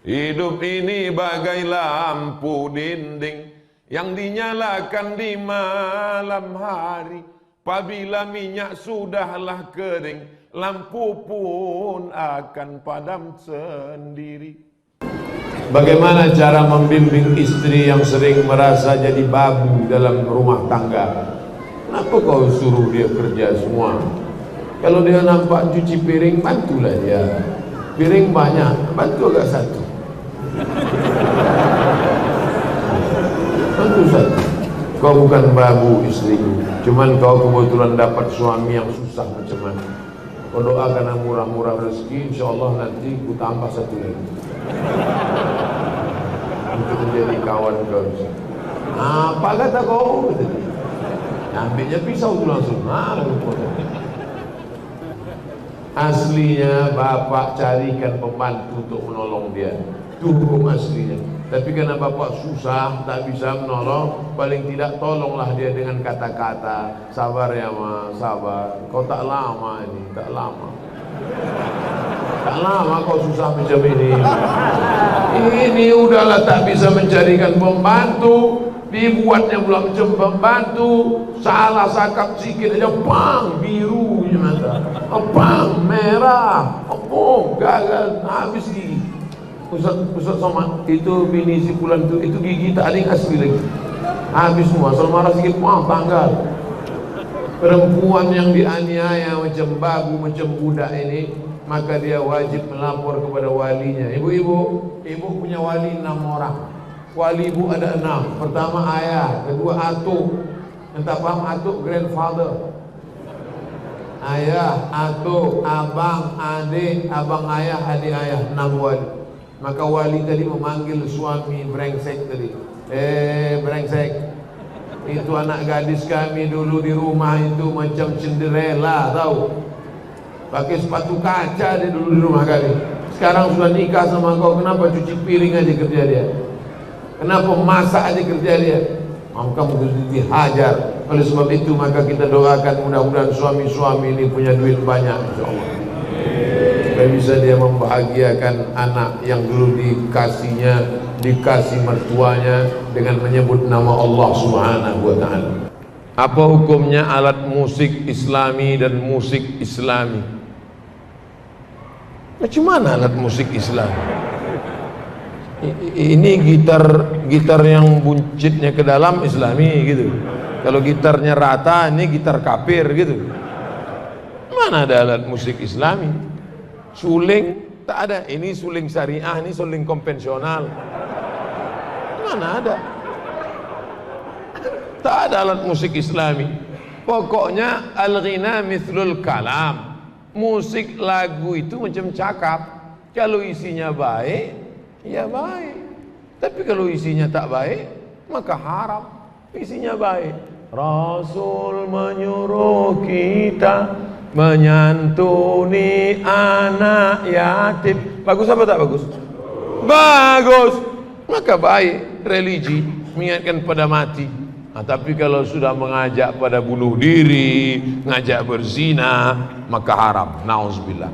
Hidup ini bagai lampu dinding yang dinyalakan di malam hari. Apabila minyak sudahlah kering, lampu pun akan padam sendiri. Bagaimana cara membimbing istri yang sering merasa jadi babu dalam rumah tangga? Kenapa kau suruh dia kerja semua? Kalau dia nampak cuci piring, bantulah dia. Piring banyak, bantu agak satu. Bantu satu. Kau bukan babu istriku, cuman kau kebetulan dapat suami yang susah macam mana. Kau doakan murah-murah rezeki, insyaAllah nanti ku tambah satu lagi untuk menjadi kawan kau. Apa kata kau? Ambilnya pisau tu langsung. Aslinya bapak carikan pembantu untuk menolong dia. Itu hukum aslinya. Tapi karena bapak susah, tak bisa menolong, paling tidak tolonglah dia dengan kata-kata. Sabar ya ma, sabar. Kau tak lama ini, tak lama. Tak lama kau susah macam ini. Ini udahlah tak bisa mencarikan pembantu, dibuatnya pula macam pembantu, salah sakap sikit aja, bang, biru je mata, bang, merah, gagal, habis gigi. Ustaz Somad, itu bini si pulan itu gigi tak ada yang asli lagi, habis semua. Asal marah sikit, tanggal. Perempuan yang dianiaya macam babu, macam budak ini, maka dia wajib melapor kepada walinya. Ibu punya wali 6 orang. Wali ibu ada 6. Pertama ayah, kedua atuk. Entah paham atuk, grandfather. Ayah, atuk, abang, adik, abang ayah, adik ayah, 6 wali. Maka wali tadi memanggil suami brengsek tadi. Brengsek, itu anak gadis kami dulu di rumah itu macam Cinderella, tahu? Pakai sepatu kaca dia dulu di rumah kami. Sekarang sudah nikah sama kau, kenapa cuci piring aja kerja dia? Kenapa masak aja kerja dia? Maka mesti dihajar. Oleh sebab itu maka kita doakan mudah-mudahan suami-suami ini punya duit banyak, insyaallah. Supaya bisa dia membahagiakan anak yang dulu dikasihnya, dikasih mertuanya dengan menyebut nama Allah Subhanahu wa ta'ala. Apa hukumnya alat musik Islami dan musik Islami? Macam mana alat musik Islami? Ini gitar yang buncitnya ke dalam Islami gitu. Kalau gitarnya rata, ini gitar kafir gitu. Mana ada alat musik Islami? Suling tak ada. Ini suling syariah, ini suling konvensional. Mana ada? Tak ada alat musik Islami. Pokoknya al-ghina mithlul kalam. Musik lagu itu macam cakap. Kalau isinya baik, ya baik. Tapi kalau isinya tak baik, maka haram. Isinya baik. Rasul menyuruh kita menyantuni anak yatim. Bagus apa tak bagus? Bagus. Maka baik religi mengingatkan pada mati. Tapi kalau sudah mengajak pada bunuh diri, ngajak berzina, maka haram. Nauzubillah.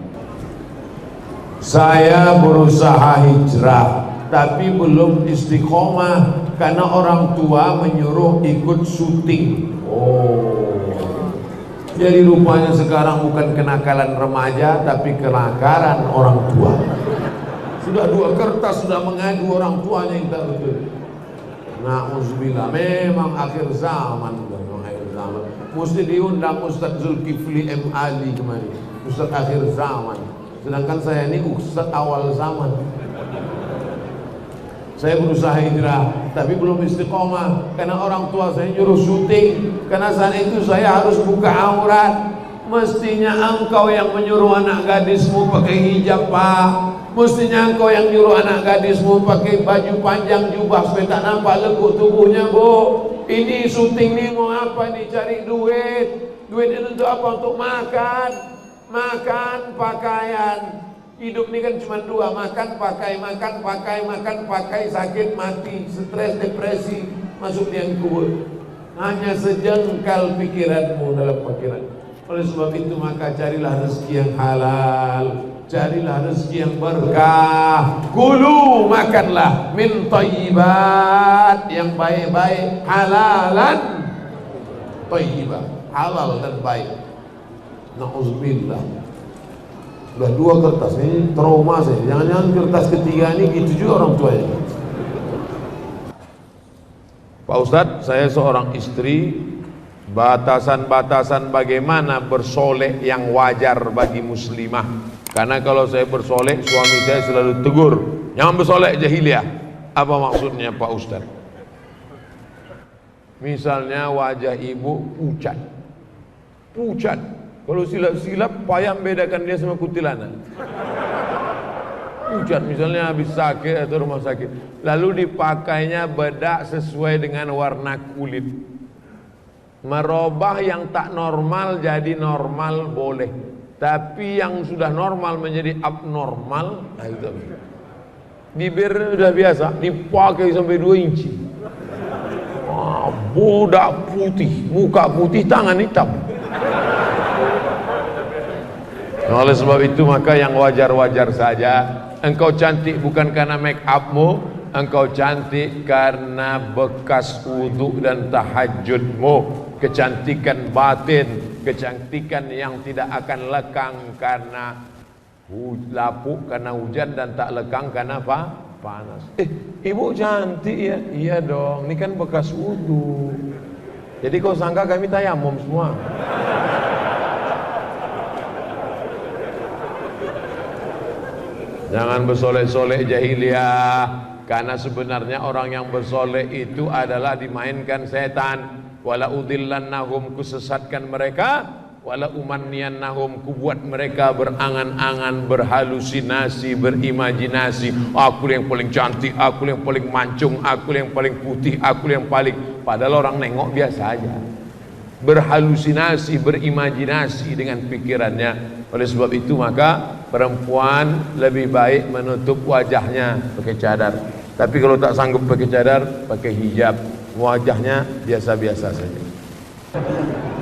Saya berusaha hijrah, tapi belum istiqomah karena orang tua menyuruh ikut syuting. Jadi rupanya sekarang bukan kenakalan remaja, tapi kenakalan orang tua. Sudah 2 kertas sudah mengadu orang tuanya yang tak betul. Na'udzubillah, memang akhir zaman. Mesti diundang Ustaz Zulkifli M. Ali kemarin, Ustaz akhir zaman. Sedangkan saya ini Ustaz awal zaman. Saya berusaha hijrah, tapi belum istiqomah karena orang tua saya nyuruh syuting. Karena saat itu saya harus buka aurat. Mestinya engkau yang menyuruh anak gadismu pakai hijab, Pak. Mestinya engkau yang nyuruh anak gadismu pakai baju panjang jubah supaya tak nampak lekuk tubuhnya, Bu. Ini syuting nih mau apa nih? Cari duit. Duit itu untuk apa? Untuk makan. Makan, pakaian. Hidup ini kan cuma 2, makan, pakai, makan, pakai, makan, pakai, sakit, mati, stres, depresi, masuk liang kubur. Hanya sejengkal pikiranmu dalam pikiran. Oleh sebab itu maka carilah rezeki yang halal, carilah rezeki yang berkah. Kulu, makanlah min thayyibat, yang baik-baik, halalan thayyibah, halal dan baik. Na'udzubillah. Sudah 2 kertas ini trauma saya. Jangan-jangan kertas ketiga ini gitu juga orang tuanya. Pak Ustadz, saya seorang istri, batasan-batasan bagaimana bersolek yang wajar bagi muslimah. Karena kalau saya bersolek, suami saya selalu tegur, jangan bersolek jahiliyah. Apa maksudnya Pak Ustadz? Misalnya wajah ibu pucat, pucat. Kalau silap-silap payah membedakan dia sama kuntilanak. Pucat, misalnya habis sakit atau rumah sakit, lalu dipakainya bedak sesuai dengan warna kulit. Merubah yang tak normal jadi normal boleh, tapi yang sudah normal menjadi abnormal, nah itu. Bibir sudah biasa dipakai sampai 2 inci. Budak putih, muka putih, tangan hitam. Oleh sebab itu maka yang wajar-wajar saja. Engkau cantik bukan karena make upmu, engkau cantik karena bekas wudhu dan tahajudmu. Kecantikan batin, kecantikan yang tidak akan lekang karena lapuk karena hujan dan tak lekang karena apa? Panas. Ibu cantik ya? Iya dong, ini kan bekas wudhu. Jadi kau sangka kami tayamum semua? Jangan bersolek-solek jahiliyah, karena sebenarnya orang yang bersolek itu adalah dimainkan setan. Wala udillannahum, kusesatkan mereka, wala umanniyannahum, kubuat mereka berangan-angan, berhalusinasi, berimajinasi. Aku yang paling cantik, aku yang paling mancung, aku yang paling putih, aku yang paling, padahal orang nengok biasa aja. Berhalusinasi, berimajinasi dengan pikirannya. Oleh sebab itu maka perempuan lebih baik menutup wajahnya pakai cadar. Tapi kalau tak sanggup pakai cadar, pakai hijab. Wajahnya biasa-biasa saja.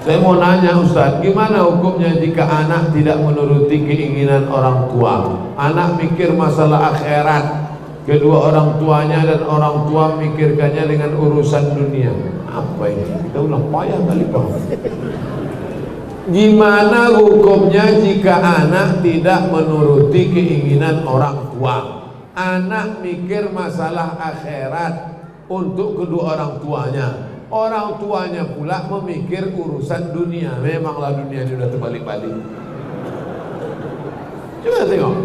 Saya mau nanya Ustaz, gimana hukumnya jika anak tidak menuruti keinginan orang tua? Anak mikir masalah akhirat, kedua orang tuanya dan orang tua mikirkannya dengan urusan dunia. Apa ini? Kita ulang payah kali Pak. Gimana hukumnya jika anak tidak menuruti keinginan orang tua? Anak mikir masalah akhirat untuk kedua orang tuanya. Orang tuanya pula memikir urusan dunia. Memanglah dunia ini sudah terbalik-balik. Coba tengok.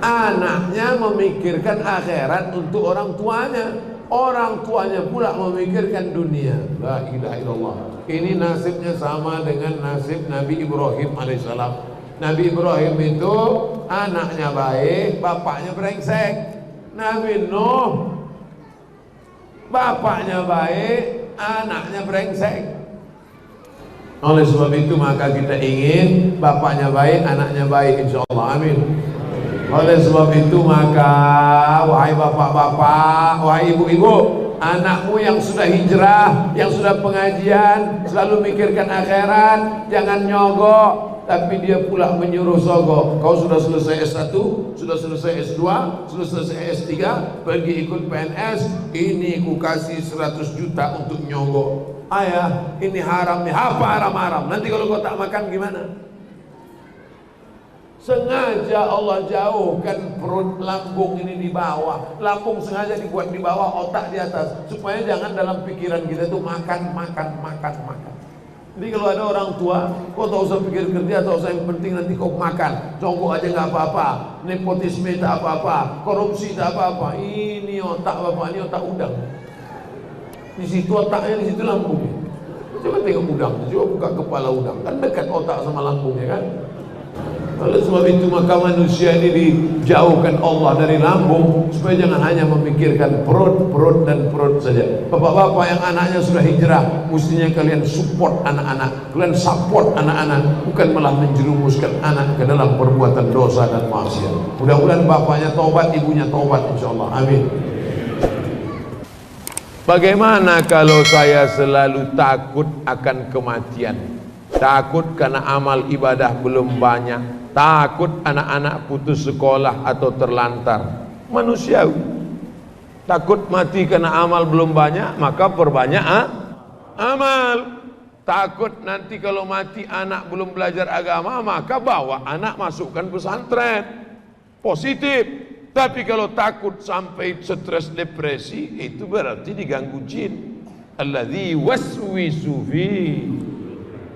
Anaknya memikirkan akhirat untuk orang tuanya. Orang tuanya pula memikirkan dunia. La ilaha illallah. Ini nasibnya sama dengan nasib Nabi Ibrahim alaihissalam. Nabi Ibrahim itu anaknya baik, bapaknya brengsek. Nabi Nuh, bapaknya baik, anaknya brengsek. Oleh sebab itu maka kita ingin bapaknya baik, anaknya baik, insyaallah, amin. Oleh sebab itu maka wahai bapak-bapak, wahai ibu-ibu, anakmu yang sudah hijrah, yang sudah pengajian, selalu mikirkan akhirat, jangan nyogok, tapi dia pula menyuruh sogok. Kau sudah selesai S1, sudah selesai S2, sudah selesai S3, pergi ikut PNS, ini ku kasih 100 juta untuk nyogok. Ayah, ini haram nih. Apa haram-haram? Nanti kalau kau tak makan gimana? Sengaja Allah jauhkan perut lambung ini di bawah. Lambung sengaja dibuat di bawah, otak di atas, supaya jangan dalam pikiran kita itu makan. Jadi kalau ada orang tua, kau tak usah pikir kerja, tak usah, yang penting nanti kau makan. Jongkok aja nggak apa-apa, nepotisme tak apa-apa, korupsi tak apa-apa. Ini otak bapak, ini otak udang. Di situ otaknya, di situ lambungnya. Coba tengok udang, coba buka kepala udang, kan dekat otak sama lambungnya kan. Oleh sebab itu maka manusia ini dijauhkan Allah dari lambung, supaya jangan hanya memikirkan perut dan perut saja. Bapak-bapak yang anaknya sudah hijrah, mestinya kalian support anak-anak, kalian support anak-anak, bukan malah menjerumuskan anak ke dalam perbuatan dosa dan maksiat. Mudah-mudahan bapaknya taubat, ibunya taubat, insyaallah, amin. Bagaimana kalau saya selalu takut akan kematian? takut karena amal ibadah belum banyak, takut anak-anak putus sekolah atau terlantar, manusiawi. Takut mati karena amal belum banyak, maka perbanyak amal. Takut nanti kalau mati anak belum belajar agama, maka bawa anak masukkan pesantren. Positif. Tapi kalau takut sampai stres depresi, itu berarti diganggu jin. Alladzi waswisu fi.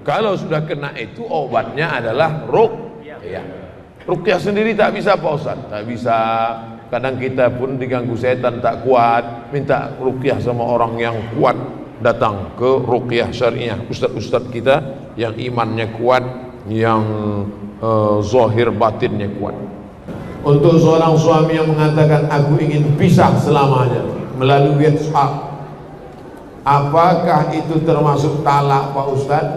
Kalau sudah kena itu, obatnya adalah ruqyah. Ruqyah sendiri tak bisa Pak Ustaz, tak bisa. Kadang kita pun diganggu setan tak kuat, minta ruqyah sama orang yang kuat, datang ke ruqyah syariah, ustaz-ustaz kita yang imannya kuat, yang zahir batinnya kuat. Untuk seorang suami yang mengatakan aku ingin pisah selamanya melalui WhatsApp, apakah itu termasuk talak Pak Ustaz?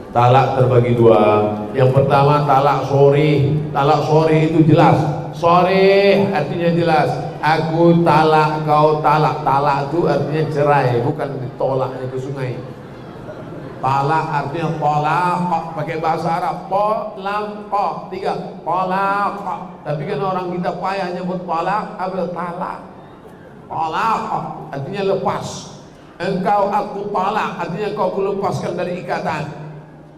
Talak terbagi dua. Yang pertama talak sori. Talak sori itu jelas. Sori artinya jelas. Aku talak, kau talak. Talak itu artinya cerai, bukan ditolaknya ke sungai. Talak artinya tolak, pakai bahasa Arab. Tolam, tiga. Tolak. Tapi kan orang kita payah nyebut tolak, apa talak? Tolak artinya lepas. Engkau aku talak artinya kau kulepaskan dari ikatan.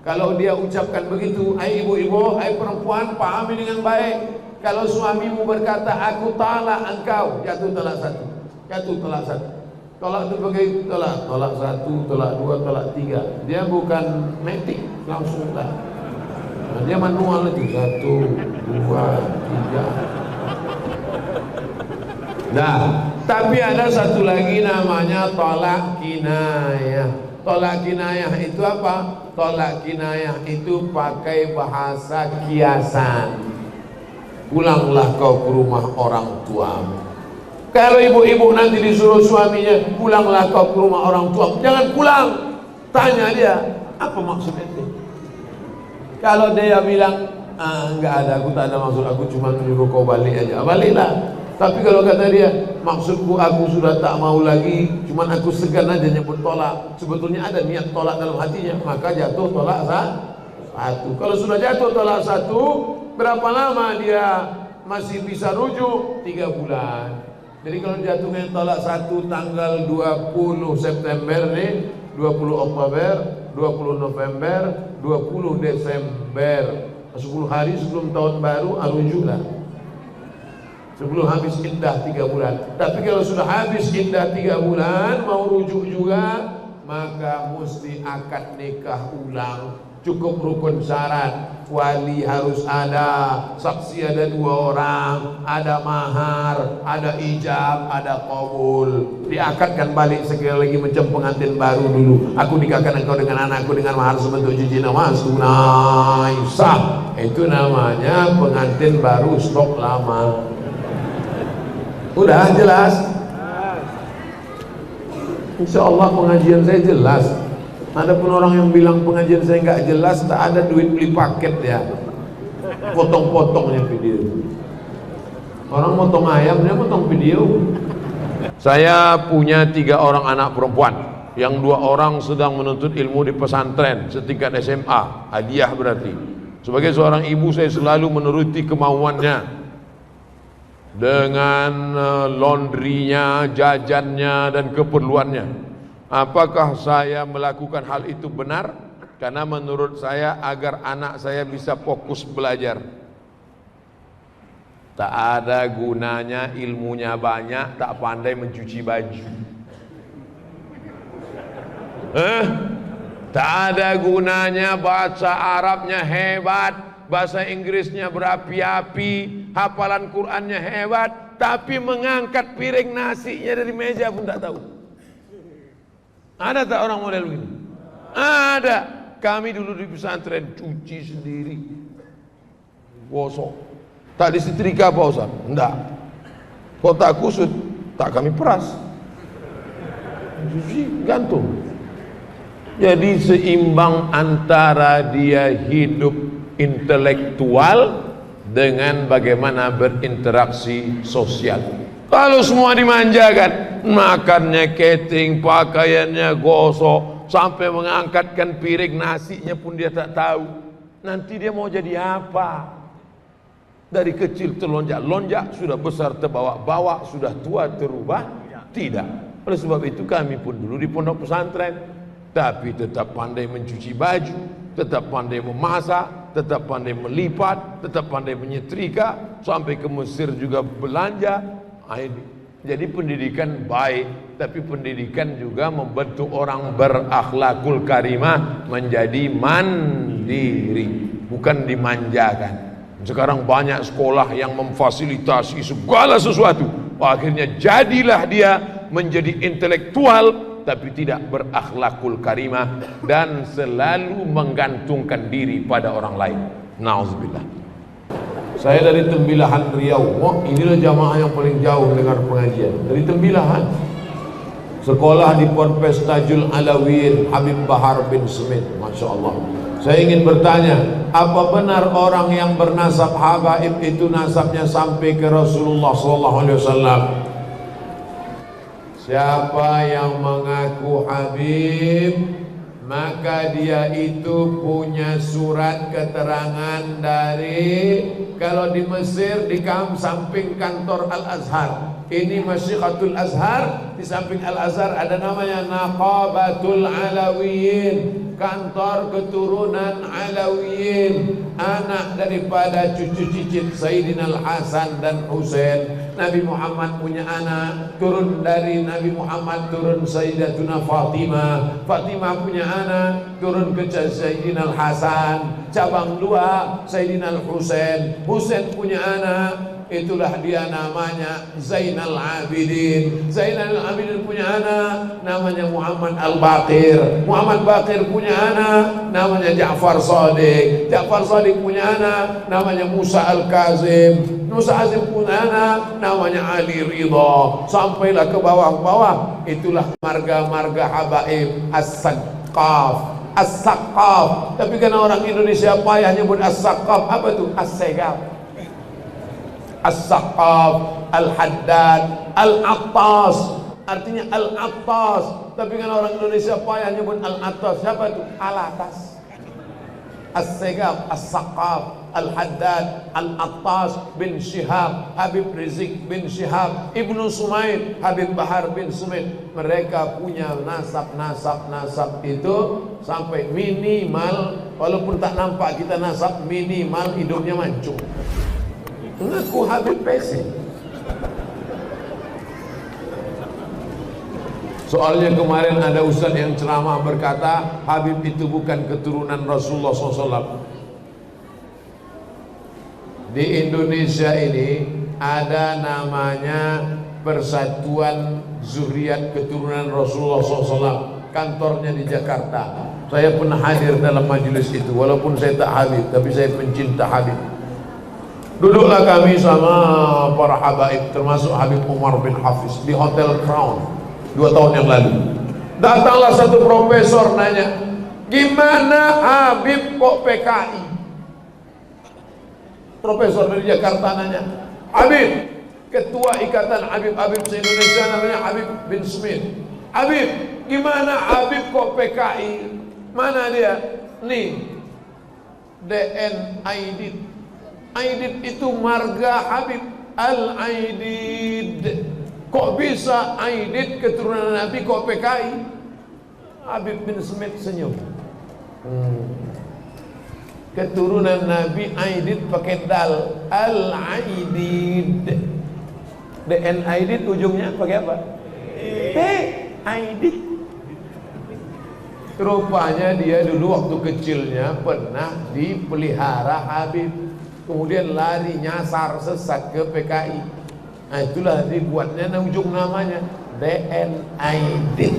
Kalau dia ucapkan begitu, hai ibu-ibu, hai perempuan, pahami dengan baik. Kalau suamimu berkata aku talak engkau, jatuh talak satu, jatuh talak satu. Tolak itu pakai tolak, tolak satu, tolak dua, tolak tiga. Dia bukan metik, langsung lah. Dia manual itu, satu, dua, tiga. Nah, tapi ada satu lagi namanya tolak kinayah. Tolak kinayah itu apa? Tolak kinayah itu pakai bahasa kiasan. Pulanglah kau ke rumah orang tuamu. Kalau ibu-ibu nanti disuruh suaminya, pulanglah kau ke rumah orang tuamu, jangan pulang. Tanya dia, apa maksudnya itu? Kalau dia bilang, enggak ada, aku tak ada maksud, aku cuma menyuruh kau balik aja, baliklah. Tapi kalau kata dia, maksudku aku sudah tak mau lagi, cuman aku segan aja nyebut tolak. Sebetulnya ada niat tolak dalam hatinya, maka jatuh tolak satu. Kalau sudah jatuh tolak satu, berapa lama dia masih bisa rujuk? 3 bulan. Jadi kalau jatuhnya tolak satu tanggal 20 September nih, 20 Oktober, 20 November, 20 Desember, 10 hari sebelum tahun baru, rujuklah. Sebelum habis iddah 3 bulan. Tapi kalau sudah habis iddah 3 bulan, mau rujuk juga, maka mesti akad nikah ulang. Cukup rukun syarat, wali harus ada, saksi ada 2 orang, ada mahar, ada ijab, ada qabul. Diakadkan balik sekali lagi macam pengantin baru dulu. Aku nikahkan engkau dengan anakku dengan mahar sebentuk cincin emas tunai sah. Itu namanya pengantin baru stok lama. Udah jelas? Insya Allah pengajian saya jelas. Ada pun orang yang bilang pengajian saya nggak jelas, tak ada duit beli paket ya. Potong-potongnya video. Orang motong ayam, dia motong video. Saya punya 3 orang anak perempuan, yang 2 orang sedang menuntut ilmu di pesantren setingkat SMA, hadiah berarti. Sebagai seorang ibu saya selalu menuruti kemauannya. Dengan laundrynya, jajannya dan keperluannya. Apakah saya melakukan hal itu benar? Karena menurut saya agar anak saya bisa fokus belajar. Tak ada gunanya ilmunya banyak, tak pandai mencuci baju. Tak ada gunanya bahasa Arabnya hebat, bahasa Inggrisnya berapi-api, hafalan Qurannya hebat, tapi mengangkat piring nasinya dari meja pun tak tahu. Ada tak orang model begini? Ada. Kami dulu di pesantren cuci sendiri, gosok. Tak disetrika Pak Ustaz? Enggak. Kalau tak kusut, tak kami peras. Cuci gantung. Jadi seimbang antara dia hidup intelektual dengan bagaimana berinteraksi sosial. Kalau semua dimanjakan, makannya keting, pakaiannya gosok, sampai mengangkatkan piring nasinya pun dia tak tahu. Nanti dia mau jadi apa? Dari kecil terlonjak-lonjak, sudah besar terbawa-bawa, sudah tua terubah? Tidak. Oleh sebab itu kami pun dulu di pondok pesantren, tapi tetap pandai mencuci baju, tetap pandai memasak, tetap pandai melipat, tetap pandai menyetrika, sampai ke Mesir juga belanja. Jadi pendidikan baik, tapi pendidikan juga membentuk orang berakhlakul karimah menjadi mandiri, bukan dimanjakan. Sekarang banyak sekolah yang memfasilitasi segala sesuatu, akhirnya jadilah dia menjadi intelektual tapi tidak berakhlakul karimah dan selalu menggantungkan diri pada orang lain. Nauzubillah. Saya dari Tembilahan Riau. Wah, inilah jamaah yang paling jauh dengar pengajian. Dari Tembilahan. Sekolah di Ponpes Tajul Alawiyin Habib Bahar bin Smith. Masya Allah. Saya ingin bertanya, apa benar orang yang bernasab habaib itu nasabnya sampai ke Rasulullah SAW? Siapa yang mengaku Habib, maka dia itu punya surat keterangan dari, kalau di Mesir di samping kantor Al-Azhar, ini Masyihatul Azhar, di samping Al-Azhar ada namanya Naqabatul Alawiyin, kantor keturunan Alawiyin, anak daripada cucu cicit Sayyidina Al-Hasan dan Husain. Nabi Muhammad punya anak, turun dari Nabi Muhammad turun Sayyidatuna Fatimah, Fatimah punya anak, turun ke Sayyidina Al-Hasan, cabang dua Sayyidina Al-Husain, Husain punya anak, itulah dia namanya Zainal Abidin. Zainal Abidin punya anak namanya Muhammad Al-Baqir. Muhammad Baqir punya anak namanya Ja'far Shadiq. Ja'far Shadiq punya anak namanya Musa Al-Kazim. Musa Azim punya anak namanya Ali Ridha. Sampailah ke bawah-bawah, itulah marga-marga habaib As-Saqqaf. As-Saqqaf. Tapi karena orang Indonesia payah nyebut As-Saqqaf, apa itu? As-Segaf. As-Saqqaf, Al-Haddad, Al-Attas, artinya Al-Attas. Tapi kan orang Indonesia payah nyebut Al-Attas, siapa itu? Al-Atas. As-Segaf, As-Saqqaf, Al-Haddad, Al-Attas bin Syihab, Habib Rizik bin Syihab, Ibnu Sumaid, Habib Bahar bin Sumaid. Mereka punya nasab itu sampai minimal, walaupun tak nampak kita nasab, minimal hidungnya mancung. Mengaku Habib PC. Soalnya kemarin ada ustaz yang ceramah berkata Habib itu bukan keturunan Rasulullah SAW. Di Indonesia ini ada namanya Persatuan Zuriat Keturunan Rasulullah SAW. Kantornya di Jakarta. Saya pernah hadir dalam majelis itu, walaupun saya tak Habib, tapi saya pencinta Habib. Duduklah kami sama para habaib, termasuk Habib Umar bin Hafiz di Hotel Crown 2 tahun yang lalu. Datanglah satu profesor nanya, gimana Habib kok PKI? Profesor dari Jakarta nanya, Habib, ketua ikatan Habib-Habib se-Indonesia namanya Habib bin Smith. Habib, gimana Habib kok PKI? Mana dia? Nih, DN Aidit. Aidit itu marga Habib Al-Aidid. Kok bisa Aidit keturunan Nabi kok PKI? Habib bin Smith senyum. Keturunan Nabi Aidit pakai dal, Al-Aidid. DN Aidit ujungnya pakai apa? T. Aidit. Rupanya dia dulu waktu kecilnya pernah dipelihara Habib. Kemudian lari nyasar sesat ke PKI. Nah, itulah dibuatnya ujung namanya DN Aidit.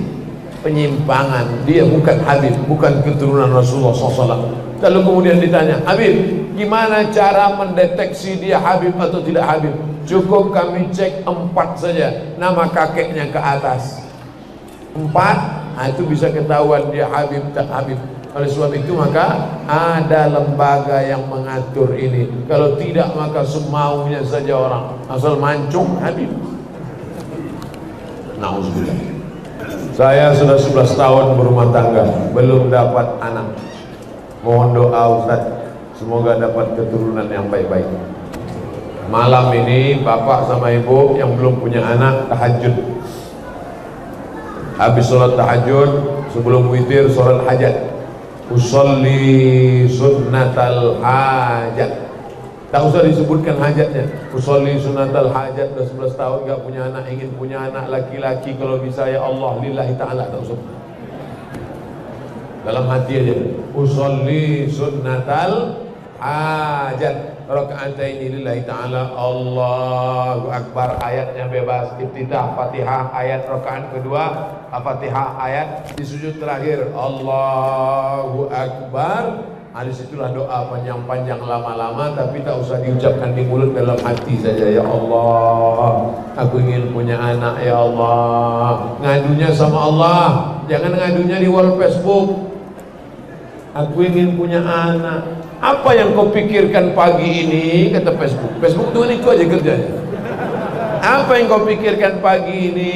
Penyimpangan. Dia bukan Habib, bukan keturunan Rasulullah SAW. Kalau kemudian ditanya, Habib, gimana cara mendeteksi dia Habib atau tidak Habib? Cukup kami cek 4 saja, nama kakeknya ke atas. 4, nah itu bisa ketahuan dia Habib tak Habib. Oleh sebab itu maka ada lembaga yang mengatur ini. Kalau tidak maka semaunya saja orang, asal mancung Habib. Nauzubillah. Saya sudah 11 tahun berumah tangga, belum dapat anak. Mohon doa Ustaz, semoga dapat keturunan yang baik-baik. Malam ini bapak sama ibu yang belum punya anak tahajud. Habis sholat tahajud, sebelum witir sholat hajat. Usolli sunnatal hajat. Tak usah disebutkan hajatnya. Usolli sunnatal hajat, dah 11 tahun gak punya anak, ingin punya anak laki-laki, kalau bisa ya Allah lillahi ta'ala, tak usah. Dalam hati aja. Usolli sunnatal hajat, raka'ataini lillahi ta'ala, Allahu Akbar. Ayatnya bebas, ibtidah Fatihah ayat rakaat kedua, Fatihah ayat di sujud terakhir, Allahu Akbar. Disitulah doa panjang-panjang lama-lama, tapi tak usah diucapkan di mulut, dalam hati saja. Ya Allah, aku ingin punya anak ya Allah. Ngadunya sama Allah, jangan ngadunya di wall Facebook. Aku ingin punya anak. Apa yang kau pikirkan pagi ini, kata Facebook. Facebook tuh itu aja kerjanya. Apa yang kau pikirkan pagi ini?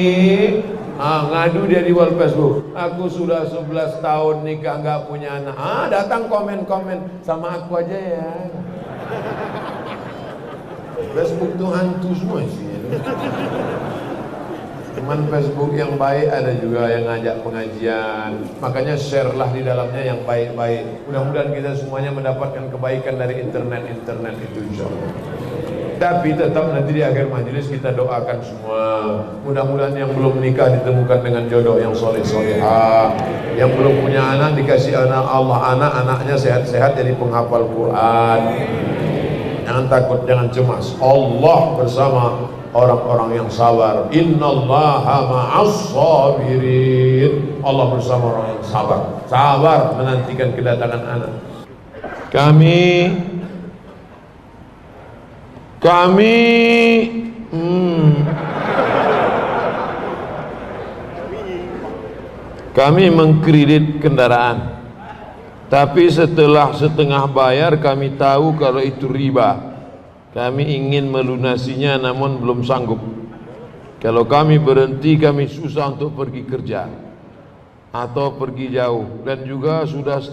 Ngadu dia di wall Facebook. Aku sudah 11 tahun nikah nggak punya anak. Datang komen-komen, sama aku aja ya. Facebook tuh hantu semua isinya. Teman Facebook yang baik ada juga yang ngajak pengajian. Makanya share lah di dalamnya yang baik-baik. Mudah-mudahan kita semuanya mendapatkan kebaikan dari internet itu, insyaallah. Tapi tetap nanti di akhir majelis kita doakan semua. Mudah-mudahan yang belum menikah ditemukan dengan jodoh yang soleh-solehah. Yang belum punya anak dikasih anak Allah, anak-anaknya sehat-sehat jadi penghafal Quran. Jangan takut, jangan cemas. Allah bersama orang-orang yang sabar. Innallaha ma'as sabirin. Allah bersama orang yang sabar. Sabar menantikan kedatangan anak. Kami mengkredit kendaraan, tapi setelah setengah bayar kami tahu kalau itu riba. Kami ingin melunasinya namun belum sanggup. Kalau kami berhenti, kami susah untuk pergi kerja atau pergi jauh, dan juga sudah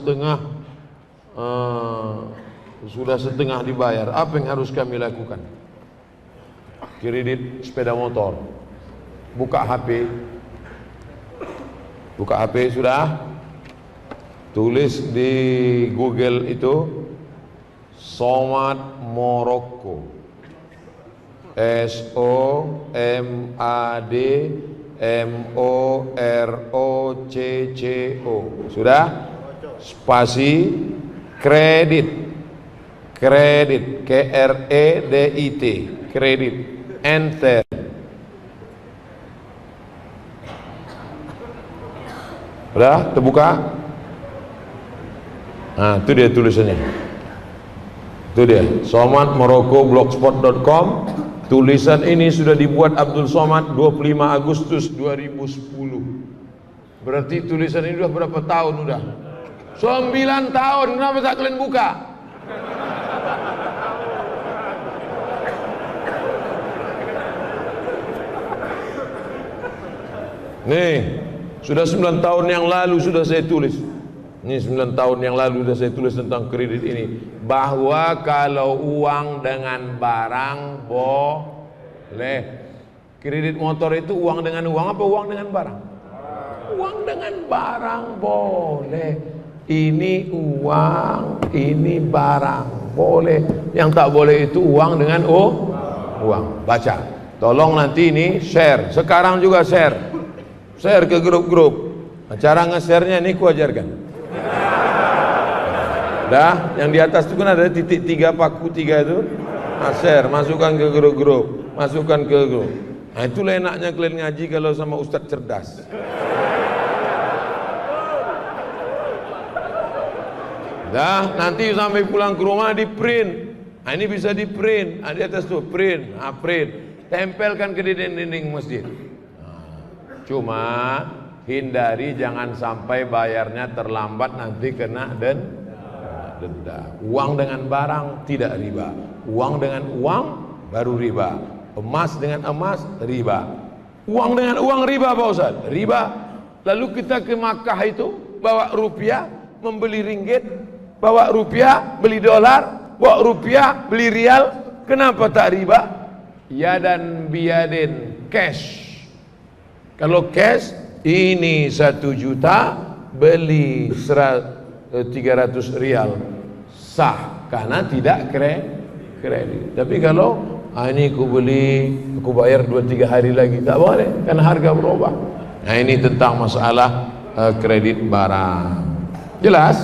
setengah dibayar. Apa yang harus kami lakukan? Kredit sepeda motor. Buka HP sudah. Tulis di Google itu Somad Morocco, SOMAD MOROCCO. Sudah? Spasi kredit KREDIT, kredit, enter. Udah terbuka? Itu dia tulisannya. Itu dia, Somad Morocco blogspot.com. Tulisan ini sudah dibuat Abdul Somad 25 Agustus 2010. Berarti tulisan ini sudah berapa tahun udah? 9 tahun. Kenapa tak kalian buka? Nih, sudah 9 tahun yang lalu sudah saya tulis. Ini 9 tahun yang lalu sudah saya tulis tentang kredit ini, bahwa kalau uang dengan barang boleh. Kredit motor itu uang dengan uang apa uang dengan barang? Uang dengan barang boleh. Ini uang, ini barang boleh. Yang tak boleh itu uang dengan uang. Baca. Tolong nanti ini share. Sekarang juga share. Share ke grup-grup. Cara nge-share-nya ini ku ajarkan. Dah, yang di atas itu kan ada titik 3, paku 3 itu. Share, masukkan ke grup-grup. Masukkan ke grup. Itulah enaknya kalian ngaji kalau sama ustadz cerdas. Dah, nanti sampai pulang ke rumah di print. Ini bisa di print. Di atas tuh print. Print. Tempelkan ke dinding masjid. Cuma hindari jangan sampai bayarnya terlambat, nanti kena denda. Uang dengan barang tidak riba. Uang dengan uang baru riba. Emas dengan emas riba. Uang dengan uang riba Pak Ustaz? Riba. Lalu kita ke Makkah itu bawa rupiah membeli ringgit, bawa rupiah beli dolar, bawa rupiah beli rial. Kenapa tak riba? Yadan biyadin, cash. Kalau cash ini 1 juta beli 300 rial, sah karena tidak kredit. Tapi kalau ini aku beli, aku bayar 2-3 hari lagi, tak boleh karena harga berubah. Nah, ini tentang masalah kredit barang. Jelas?